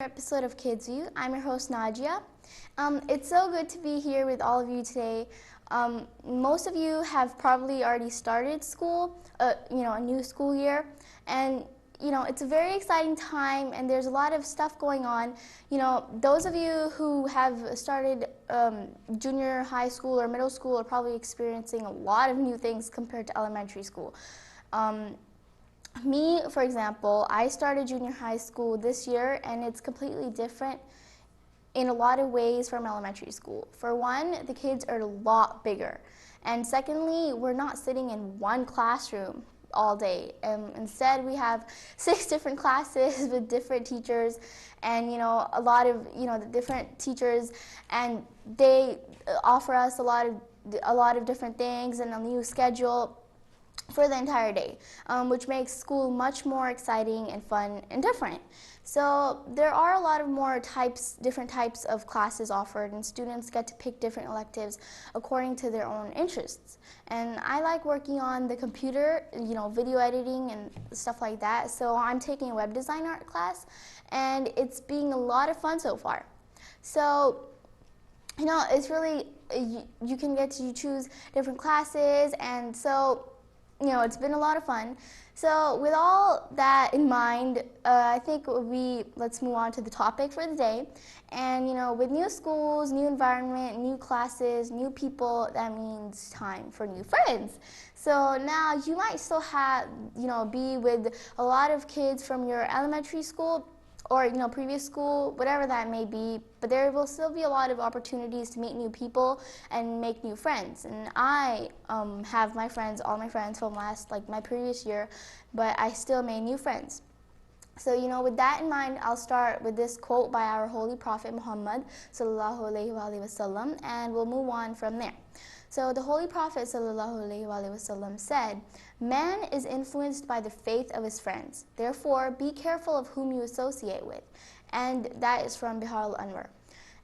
Episode of Kids View. I'm your host Nadia. It's so good to be here with all of you today. Most of you have probably already started school, a new school year, and it's a very exciting time, and there's a lot of stuff going on. Those of you who have started junior high school or middle school are probably experiencing a lot of new things compared to elementary school. Me, for example, I started junior high school this year, and it's completely different in a lot of ways from elementary school. For one, the kids are a lot bigger. And secondly, we're not sitting in one classroom all day. Instead, we have 6 different classes with different teachers, and a lot of the different teachers, and they offer us a lot of different things and a new schedule for the entire day, which makes school much more exciting and fun and different. So there are a lot of more different types of classes offered, and students get to pick different electives according to their own interests. And I like working on the computer, video editing and stuff like that. So I'm taking a web design art class, and it's being a lot of fun so far. So it's really, you can get to choose different classes, and so it's been a lot of fun. So with all that in mind, I think let's move on to the topic for the day. And with new schools, new environment, new classes, new people, that means time for new friends. So now you might still be with a lot of kids from your elementary school or previous school, whatever that may be, but there will still be a lot of opportunities to meet new people and make new friends. And I have all my friends from my previous year, but I still made new friends. So with that in mind, I'll start with this quote by our Holy Prophet Muhammad sallallahu alaihi wasallam, and we'll move on from there. So the Holy Prophet sallallahu alaihi wasallam said, "Man is influenced by the faith of his friends. Therefore, be careful of whom you associate with." And that is from Bihar al-Anwar.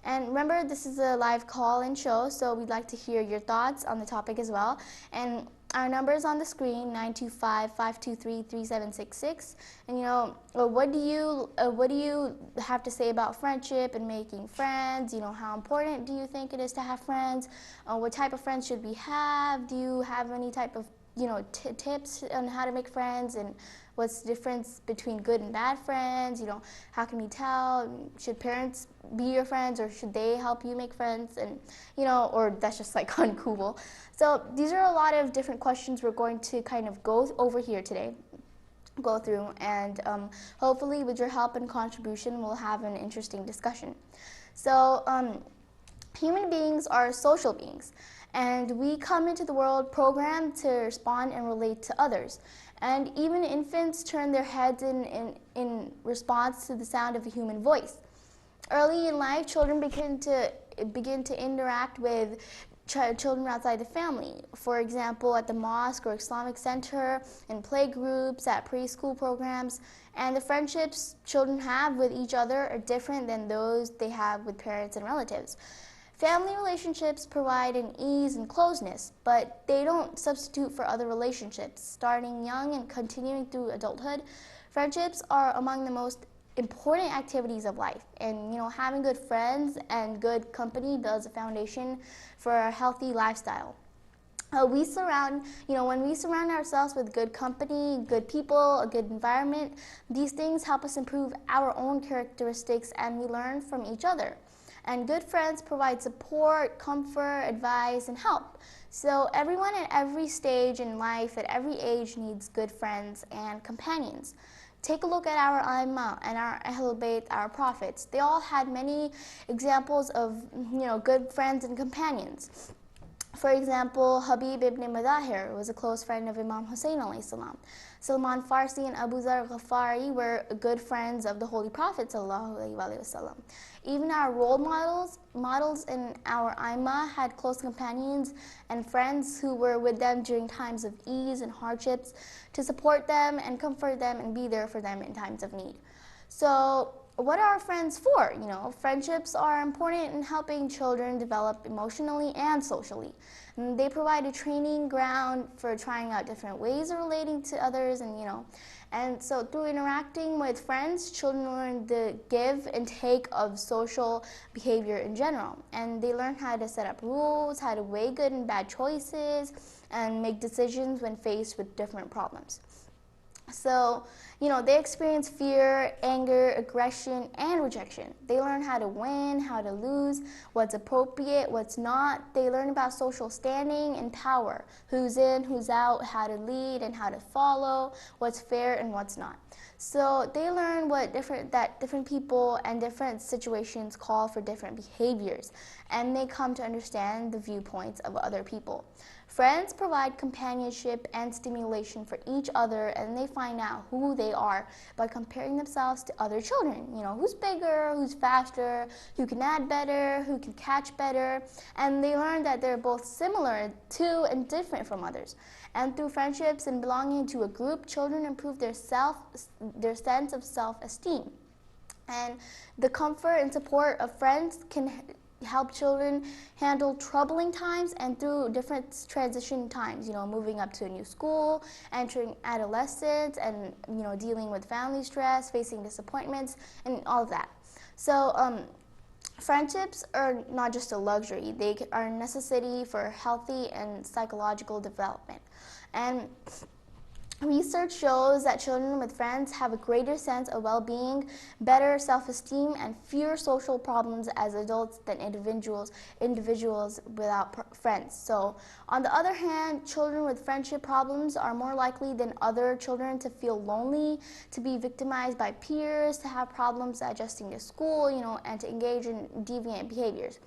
And remember, this is a live call-in show, so we'd like to hear your thoughts on the topic as well. And our number is on the screen, 925-523-3766. And what do you have to say about friendship and making friends? How important do you think it is to have friends? What type of friends should we have? Do you have any type of tips on how to make friends, and what's the difference between good and bad friends? How can we tell? Should parents be your friends, or should they help you make friends? And or that's just like uncool. So these are a lot of different questions we're going to kind of go over here today. Go through, and hopefully with your help and contribution, we'll have an interesting discussion. So human beings are social beings, and we come into the world programmed to respond and relate to others. And even infants turn their heads in response to the sound of a human voice. Early in life, children begin to interact with children outside the family. For example, at the mosque or Islamic center, in play groups, at preschool programs. And the friendships children have with each other are different than those they have with parents and relatives. Family relationships provide an ease and closeness, but they don't substitute for other relationships. Starting young and continuing through adulthood, friendships are among the most important activities of life. And having good friends and good company builds a foundation for a healthy lifestyle. When we surround ourselves with good company, good people, a good environment, these things help us improve our own characteristics, and we learn from each other. And good friends provide support, comfort, advice, and help. So everyone at every stage in life, at every age, needs good friends and companions. Take a look at our Aimma and our Ahlul Bayt, our prophets. They all had many examples of good friends and companions. For example, Habib ibn Madahir was a close friend of Imam Hussein alayhi salam. Salman Farsi and Abu Zar Ghafari were good friends of the Holy Prophet sallallahu alaihi wasallam. Even our role models in our Aimma had close companions and friends who were with them during times of ease and hardships to support them and comfort them and be there for them in times of need. So what are friends for? Friendships are important in helping children develop emotionally and socially. And they provide a training ground for trying out different ways of relating to others, and And so through interacting with friends, children learn the give and take of social behavior in general. And they learn how to set up rules, how to weigh good and bad choices, and make decisions when faced with different problems. So, they experience fear, anger, aggression, and rejection. They learn how to win, how to lose, what's appropriate, what's not. They learn about social standing and power, who's in, who's out, how to lead and how to follow, what's fair and what's not. So they learn that different people and different situations call for different behaviors, and they come to understand the viewpoints of other people. Friends provide companionship and stimulation for each other, and they find out who they are by comparing themselves to other children. Who's bigger, who's faster, who can add better, who can catch better, and they learn that they're both similar to and different from others. And through friendships and belonging to a group, children improve their sense of self-esteem. And the comfort and support of friends can help children handle troubling times and through different transition times, moving up to a new school, entering adolescence, and dealing with family stress, facing disappointments, and all of that. So friendships are not just a luxury, they are a necessity for healthy and psychological development. And research shows that children with friends have a greater sense of well-being, better self-esteem, and fewer social problems as adults than individuals without friends. So, on the other hand, children with friendship problems are more likely than other children to feel lonely, to be victimized by peers, to have problems adjusting to school, and to engage in deviant behaviors.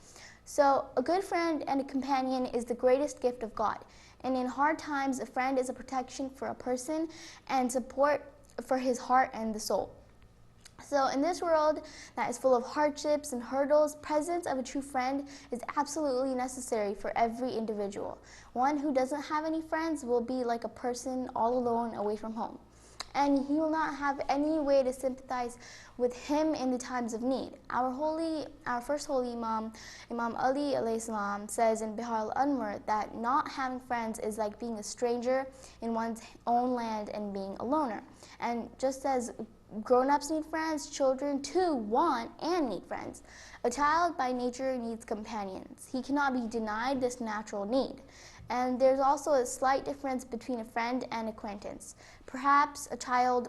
So, a good friend and a companion is the greatest gift of God. And in hard times, a friend is a protection for a person and support for his heart and the soul. So in this world that is full of hardships and hurdles, presence of a true friend is absolutely necessary for every individual. One who doesn't have any friends will be like a person all alone away from home. And he will not have any way to sympathize with him in the times of need. Our first holy Imam, Imam Ali alayhi salam, says in Bihar al-Anwar that not having friends is like being a stranger in one's own land and being a loner. And just as grown-ups need friends, children too want and need friends. A child by nature needs companions. He cannot be denied this natural need. And there's also a slight difference between a friend and acquaintance. Perhaps a child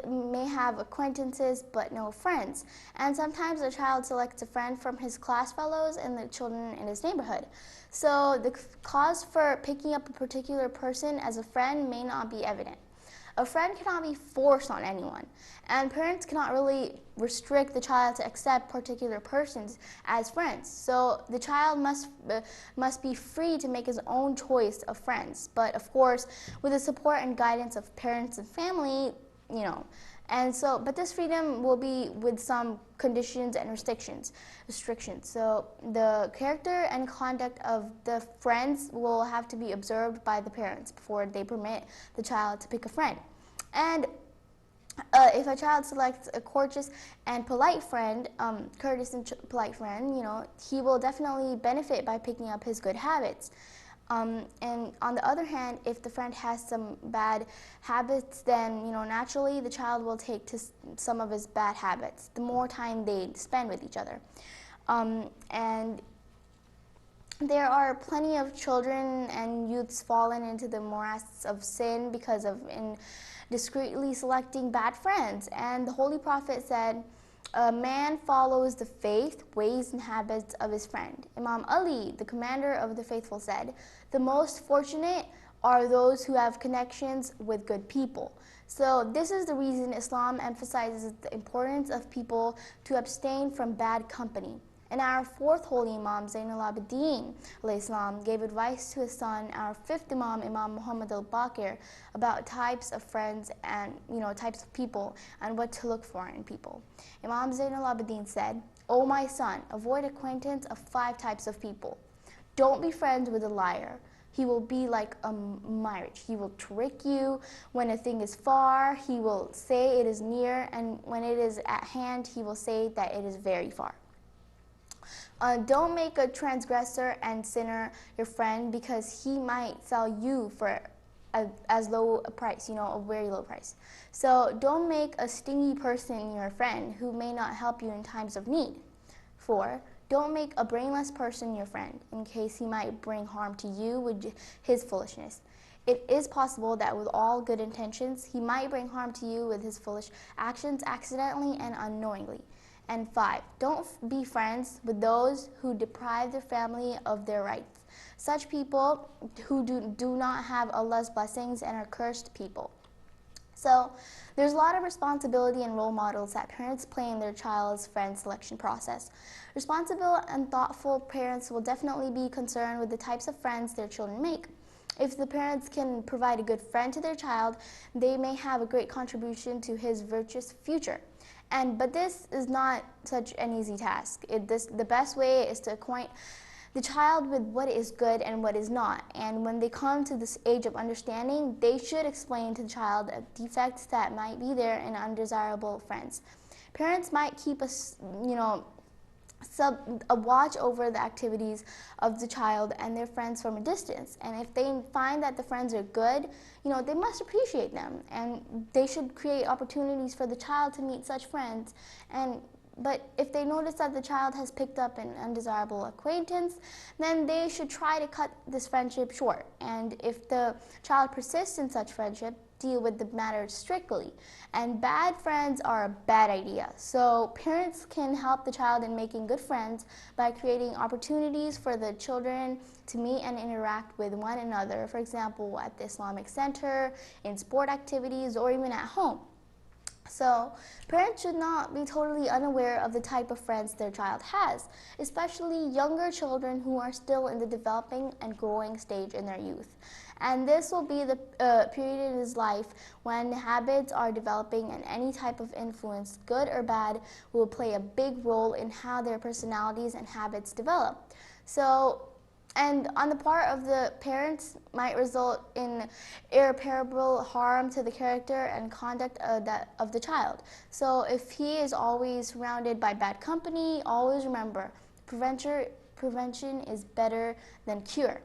may have acquaintances but no friends. And sometimes a child selects a friend from his class fellows and the children in his neighborhood. So the cause for picking up a particular person as a friend may not be evident. A friend cannot be forced on anyone, and parents cannot really restrict the child to accept particular persons as friends. So the child must be free to make his own choice of friends, but of course with the support and guidance of parents and family, but this freedom will be with some conditions and restrictions. So the character and conduct of the friends will have to be observed by the parents before they permit the child to pick a friend. And if a child selects a courteous and polite friend, polite friend, he will definitely benefit by picking up his good habits. And on the other hand, if the friend has some bad habits, then naturally the child will take to some of his bad habits the more time they spend with each other. And there are plenty of children and youths fallen into the morass of sin because of indiscreetly selecting bad friends. And the Holy Prophet said, "A man follows the faith, ways, and habits of his friend." Imam Ali, the commander of the faithful, said, "The most fortunate are those who have connections with good people." So this is the reason Islam emphasizes the importance of people to abstain from bad company. And our fourth holy Imam, Zainul Abidin alayhi salam, gave advice to his son, our fifth Imam, Imam Muhammad al-Baqir, about types of friends and types of people and what to look for in people. Imam Zainul Abidin said, "O my son, avoid acquaintance of 5 types of people. Don't be friends with a liar. He will be like a mirage. He will trick you when a thing is far. He will say it is near, and when it is at hand, he will say that it is very far. Don't make a transgressor and sinner your friend, because he might sell you for as low a price, a very low price. So don't make a stingy person your friend who may not help you in times of need. 4. Don't make a brainless person your friend in case he might bring harm to you with his foolishness. It is possible that with all good intentions, he might bring harm to you with his foolish actions accidentally and unknowingly. And 5, don't be friends with those who deprive their family of their rights. Such people who do not have Allah's blessings and are cursed people. So there's a lot of responsibility and role models that parents play in their child's friend selection process. Responsible and thoughtful parents will definitely be concerned with the types of friends their children make. If the parents can provide a good friend to their child, they may have a great contribution to his virtuous future. But this is not such an easy task. The best way is to acquaint the child with what is good and what is not. And when they come to this age of understanding, they should explain to the child defects that might be there in undesirable friends. Parents might keep a watch over the activities of the child and their friends from a distance. And if they find that the friends are good, they must appreciate them. And they should create opportunities for the child to meet such friends. But if they notice that the child has picked up an undesirable acquaintance, then they should try to cut this friendship short. And if the child persists in such friendship, deal with the matter strictly. And bad friends are a bad idea. So parents can help the child in making good friends by creating opportunities for the children to meet and interact with one another, for example, at the Islamic Center, in sport activities, or even at home. So parents should not be totally unaware of the type of friends their child has, especially younger children who are still in the developing and growing stage in their youth. And this will be the period in his life when habits are developing, and any type of influence, good or bad, will play a big role in how their personalities and habits develop. And on the part of the parents might result in irreparable harm to the character and conduct of the child. So if he is always surrounded by bad company, always remember, prevention is better than cure.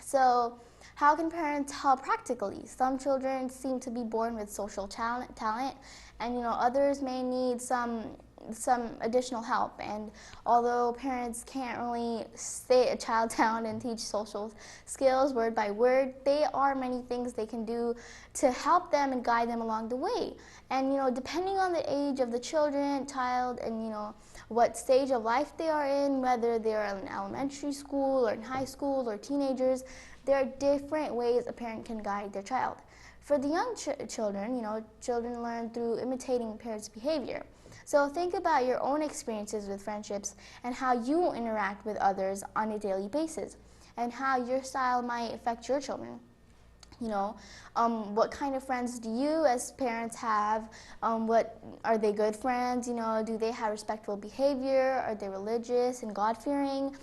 So how can parents help practically? Some children seem to be born with social talent, and others may need some additional help. And although parents can't really sit a child down and teach social skills word by word, there are many things they can do to help them and guide them along the way. And depending on the age of the child, and what stage of life they are in, whether they are in elementary school or in high school or teenagers, there are different ways a parent can guide their child. For the young children, children learn through imitating parents' behavior. So think about your own experiences with friendships and how you interact with others on a daily basis, and how your style might affect your children. What kind of friends do you as parents have? What are they good friends? Do they have respectful behavior? Are they religious and God-fearing?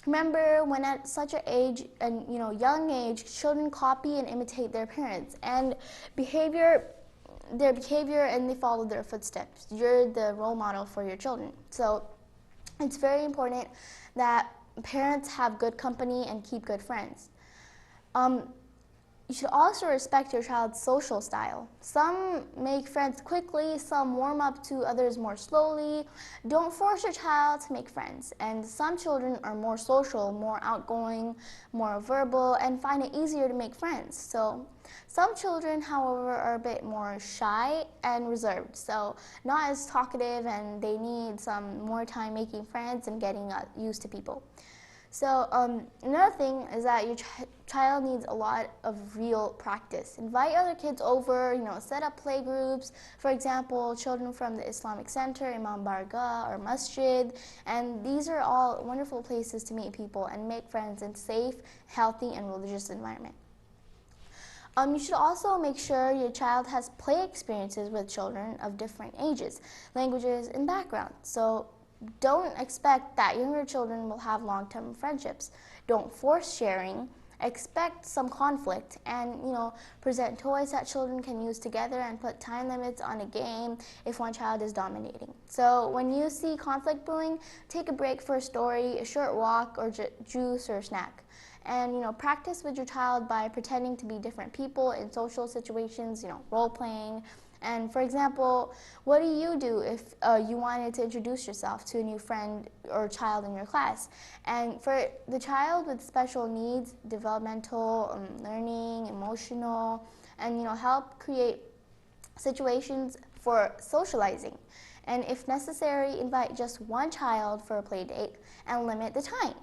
Remember, when at such an age, and young age, children copy and imitate their parents, and their behavior, and they follow their footsteps. You're the role model for your children. So it's very important that parents have good company and keep good friends. You should also respect your child's social style. Some make friends quickly, some warm up to others more slowly. Don't force your child to make friends. And some children are more social, more outgoing, more verbal, and find it easier to make friends. So some children, however, are a bit more shy and reserved, so not as talkative, and they need some more time making friends and getting used to people. So another thing is that your child needs a lot of real practice. Invite other kids over, set up play groups. For example, children from the Islamic Center, Imam Barga, or Masjid. And these are all wonderful places to meet people and make friends in safe, healthy, and religious environment. You should also make sure your child has play experiences with children of different ages, languages, and backgrounds. So don't expect that younger children will have long-term friendships. Don't force sharing. Expect some conflict, and present toys that children can use together, and put time limits on a game if one child is dominating. So when you see conflict brewing, take a break for a story, a short walk, or juice or snack. And practice with your child by pretending to be different people in social situations, role playing. And for example, what do you do if you wanted to introduce yourself to a new friend or child in your class? And for the child with special needs, developmental, learning, emotional, and help create situations for socializing. And if necessary, invite just one child for a play date and limit the time.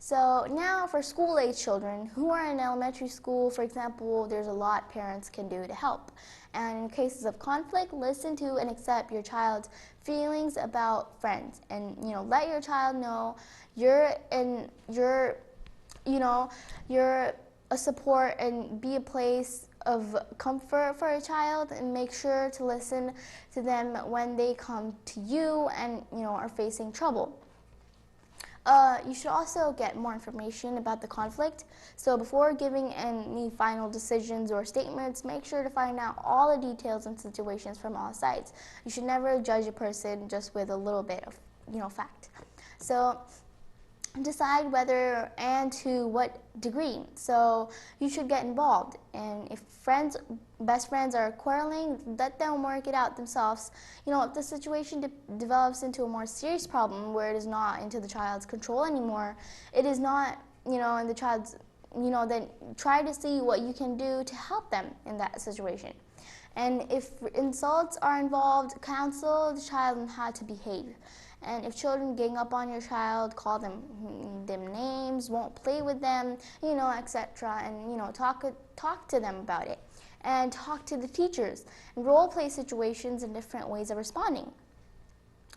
So now for school-age children who are in elementary school, for example, there's a lot parents can do to help. And in cases of conflict, listen to and accept your child's feelings about friends, and let your child know you're a support and be a place of comfort for a child, and make sure to listen to them when they come to you and are facing trouble. You should also get more information about the conflict. So before giving any final decisions or statements, make sure to find out all the details and situations from all sides. You should never judge a person just with a little bit of fact. So decide whether and to what degree. So you should get involved, and if best friends are quarreling, let them work it out themselves. If the situation develops into a more serious problem where it is not into the child's control anymore, it is not in the child's, then try to see what you can do to help them in that situation. And if insults are involved, counsel the child on how to behave. And if children gang up on your child, call them names, won't play with them, etc. And talk to them about it. And talk to the teachers and role play situations and different ways of responding.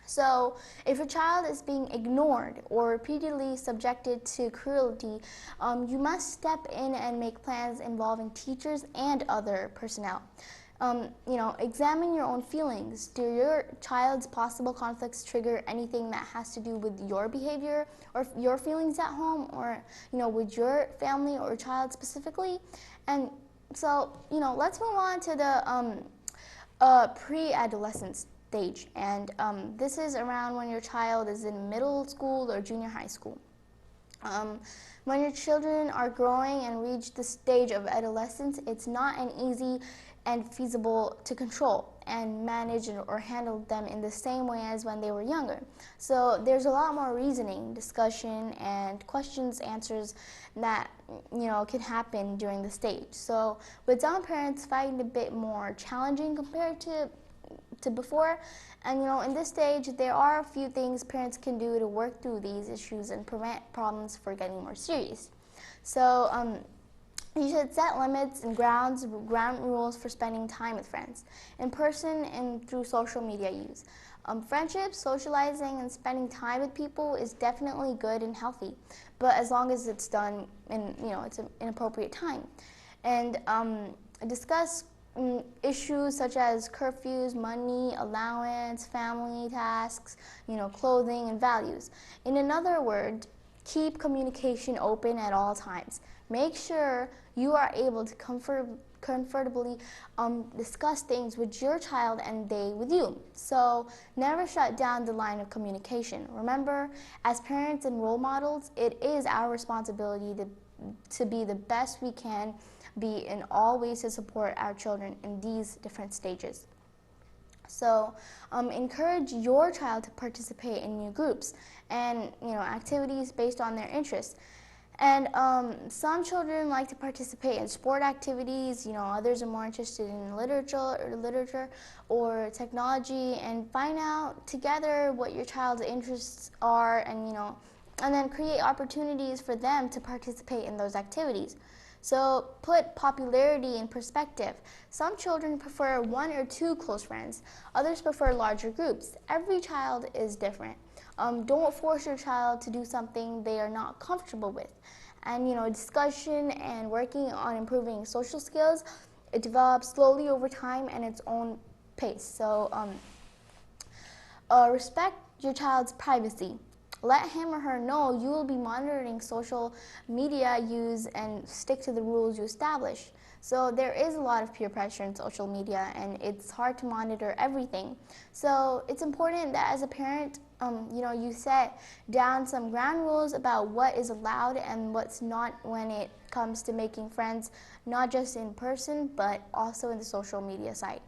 So if a child is being ignored or repeatedly subjected to cruelty, you must step in and make plans involving teachers and other personnel. Examine your own feelings. Do your child's possible conflicts trigger anything that has to do with your behavior or your feelings at home, or with your family or child specifically? And so let's move on to the pre-adolescence stage, and this is around when your child is in middle school or junior high school. When your children are growing and reach the stage of adolescence, it's not an easy and feasible to control and manage or handle them in the same way as when they were younger. So there's a lot more reasoning, discussion, and questions, answers that can happen during the stage. So with some parents find it a bit more challenging compared to before. And in this stage, there are a few things parents can do to work through these issues and prevent problems from getting more serious. So you should set limits and ground rules for spending time with friends, in person and through social media use. Friendships, socializing, and spending time with people is definitely good and healthy, but as long as it's done in it's an appropriate time. And discuss issues such as curfews, money, allowance, family tasks, clothing, and values. In other words, keep communication open at all times. Make sure you are able to comfortably discuss things with your child and they with you. So never shut down the line of communication. Remember, as parents and role models, it is our responsibility to be the best we can be in all ways to support our children in these different stages. So encourage your child to participate in new groups and activities based on their interests. And some children like to participate in sport activities, others are more interested in literature or technology, and find out together what your child's interests are, and then create opportunities for them to participate in those activities. So put popularity in perspective. Some children prefer one or two close friends. Others prefer larger groups. Every child is different. Don't force your child to do something they are not comfortable with. And discussion and working on improving social skills, it develops slowly over time and its own pace. So respect your child's privacy. Let him or her know you will be monitoring social media use and stick to the rules you establish. So there is a lot of peer pressure in social media, and it's hard to monitor everything. So it's important that as a parent, you set down some ground rules about what is allowed and what's not when it comes to making friends, not just in person, but also in the social media site.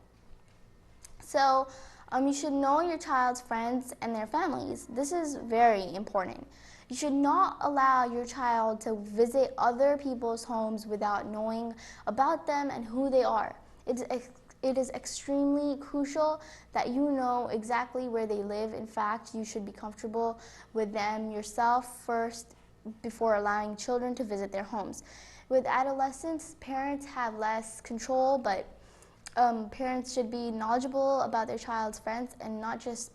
So you should know your child's friends and their families. This is very important. You should not allow your child to visit other people's homes without knowing about them and who they are. It is extremely crucial that you know exactly where they live. In fact, you should be comfortable with them yourself first before allowing children to visit their homes. With adolescents, parents have less control, but parents should be knowledgeable about their child's friends, and not just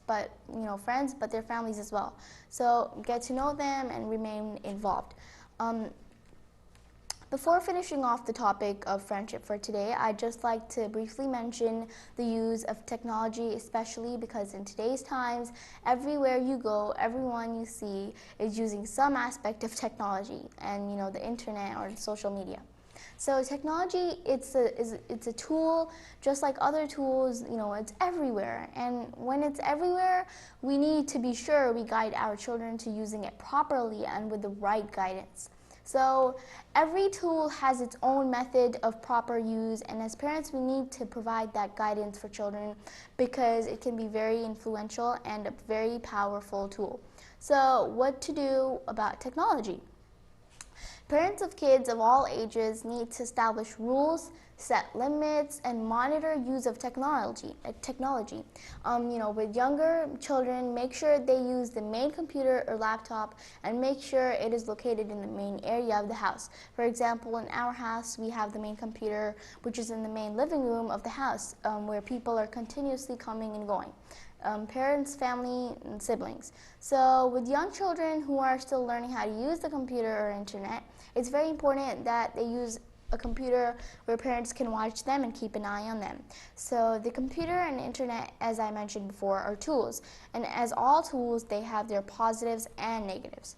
friends, but their families as well. So get to know them and remain involved. Before finishing off the topic of friendship for today, I'd just like to briefly mention the use of technology, especially because in today's times, everywhere you go, everyone you see is using some aspect of technology and the internet or social media. So technology, it's a tool just like other tools, it's everywhere. And when it's everywhere, we need to be sure we guide our children to using it properly and with the right guidance. So every tool has its own method of proper use, and as parents we need to provide that guidance for children because it can be very influential and a very powerful tool. So what to do about technology? Parents of kids of all ages need to establish rules, set limits, and monitor use of technology. With younger children, make sure they use the main computer or laptop and make sure it is located in the main area of the house. For example, in our house, we have the main computer, which is in the main living room of the house, where people are continuously coming and going. Parents, family, and siblings. So with young children who are still learning how to use the computer or internet, it's very important that they use a computer where parents can watch them and keep an eye on them. So the computer and internet, as I mentioned before, are tools. And as all tools, they have their positives and negatives.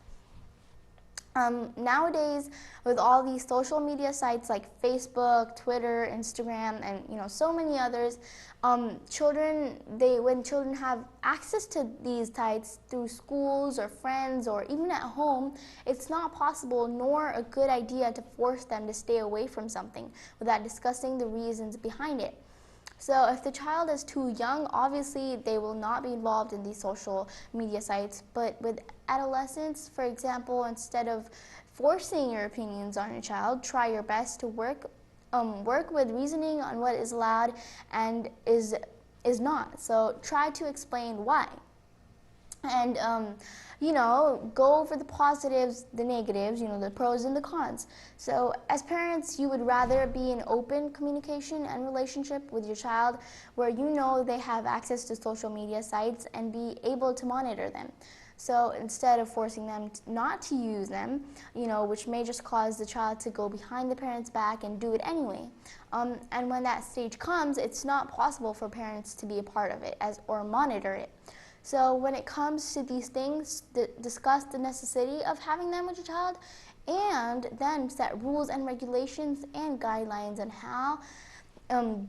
Nowadays, with all these social media sites like Facebook, Twitter, Instagram, and so many others, when children have access to these sites through schools or friends or even at home, it's not possible nor a good idea to force them to stay away from something without discussing the reasons behind it. So if the child is too young, obviously they will not be involved in these social media sites. But with adolescents, for example, instead of forcing your opinions on your child, try your best to work with reasoning on what is allowed and is not. So try to explain why. And go over the positives, the negatives, the pros and the cons. So as parents, you would rather be in open communication and relationship with your child where they have access to social media sites and be able to monitor them. So instead of forcing them not to use them, which may just cause the child to go behind the parent's back and do it anyway. And when that stage comes, it's not possible for parents to be a part of it or monitor it. So when it comes to these things, discuss the necessity of having them with your child, and then set rules and regulations and guidelines on how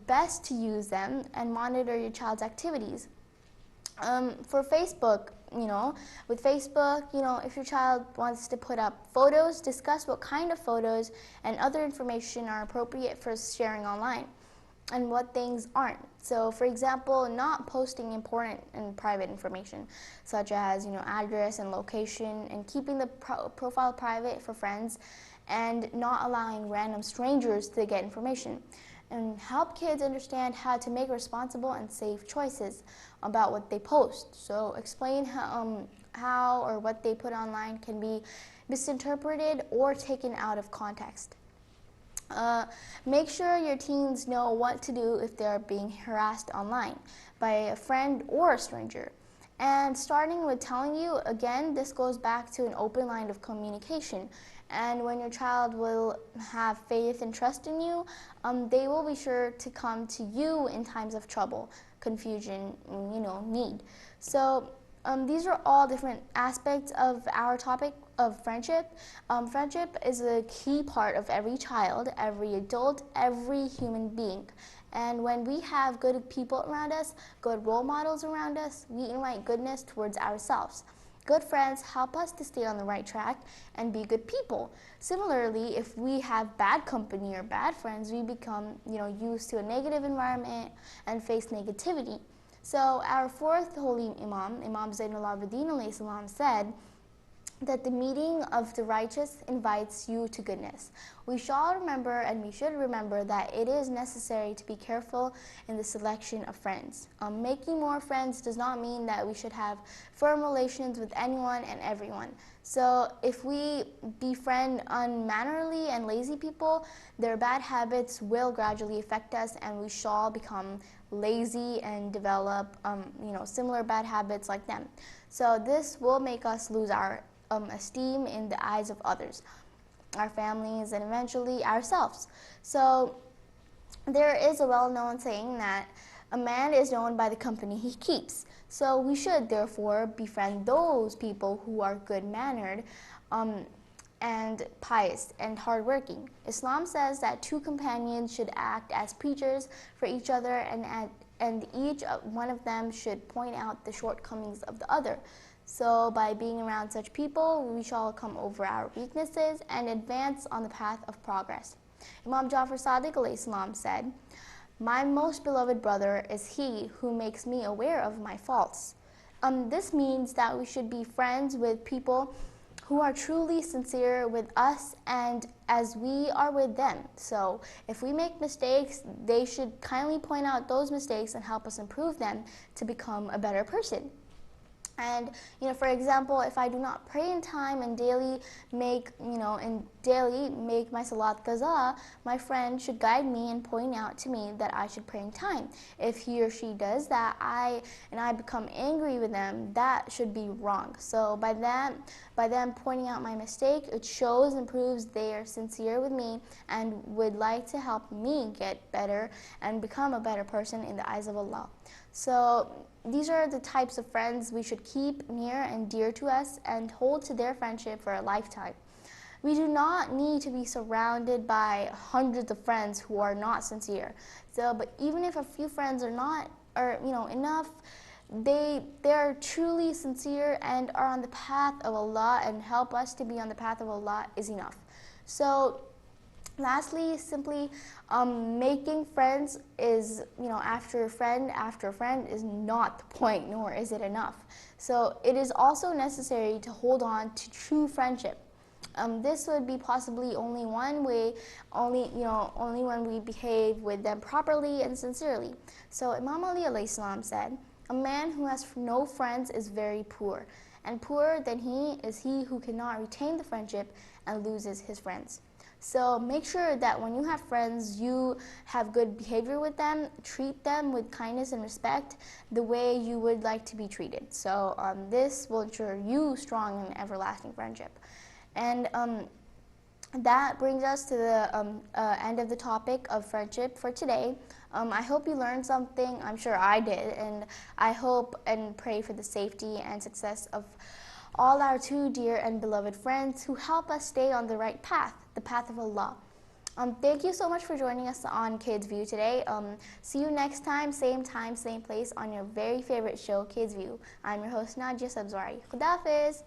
best to use them and monitor your child's activities. For Facebook, with Facebook, if your child wants to put up photos, discuss what kind of photos and other information are appropriate for sharing online and what things aren't. So for example, not posting important and private information such as address and location, and keeping the profile private for friends, and not allowing random strangers to get information. And help kids understand how to make responsible and safe choices about what they post. So explain how or what they put online can be misinterpreted or taken out of context. Make sure your teens know what to do if they're being harassed online by a friend or a stranger. And starting with telling you, again, this goes back to an open line of communication. And when your child will have faith and trust in you, they will be sure to come to you in times of trouble, confusion, need. So these are all different aspects of our topic of friendship. Friendship is a key part of every child, every adult, every human being. And when we have good people around us, good role models around us, we invite goodness towards ourselves. Good friends help us to stay on the right track and be good people. Similarly, if we have bad company or bad friends, we become, used to a negative environment and face negativity. So our fourth holy Imam, Imam Zainul Abidin alayhi salam, said that the meeting of the righteous invites you to goodness. We shall remember and we should remember that it is necessary to be careful in the selection of friends. Making more friends does not mean that we should have firm relations with anyone and everyone. So if we befriend unmannerly and lazy people, their bad habits will gradually affect us and we shall become lazy and develop similar bad habits like them. So this will make us lose our esteem in the eyes of others, our families, and eventually ourselves. So there is a well-known saying that a man is known by the company he keeps. So we should therefore befriend those people who are good-mannered and pious and hardworking. Islam says that two companions should act as preachers for each other, and each one of them should point out the shortcomings of the other. So by being around such people, we shall come over our weaknesses and advance on the path of progress. Imam Jafar Sadiq alayhi salam said, "My most beloved brother is he who makes me aware of my faults." This means that we should be friends with people who are truly sincere with us and as we are with them. So if we make mistakes, they should kindly point out those mistakes and help us improve them to become a better person. And for example, if I do not pray in time and daily make my salat qaza, my friend should guide me and point out to me that I should pray in time. If he or she does that, I become angry with them, that should be wrong. So by them pointing out my mistake, it shows and proves they are sincere with me and would like to help me get better and become a better person in the eyes of Allah. So these are the types of friends we should keep near and dear to us and hold to their friendship for a lifetime. We do not need to be surrounded by hundreds of friends who are not sincere. So, but even if a few friends are enough, they are truly sincere and are on the path of Allah and help us to be on the path of Allah is enough. So lastly, simply making friends is, after a friend is not the point, nor is it enough. So it is also necessary to hold on to true friendship. This would be possibly only one way, only when we behave with them properly and sincerely. So Imam Ali alayhi salam said, "A man who has no friends is very poor, and poorer than he is he who cannot retain the friendship and loses his friends." So make sure that when you have friends, you have good behavior with them, treat them with kindness and respect the way you would like to be treated. So this will ensure you strong and everlasting friendship. And that brings us to the end of the topic of friendship for today. I hope you learned something. I'm sure I did. And I hope and pray for the safety and success of all our two dear and beloved friends who help us stay on the right path, the path of Allah. Thank you so much for joining us on Kids View today. See you next time, same place on your very favorite show, Kids View. I'm your host, Nadia Sabzwari. Khuda Hafiz.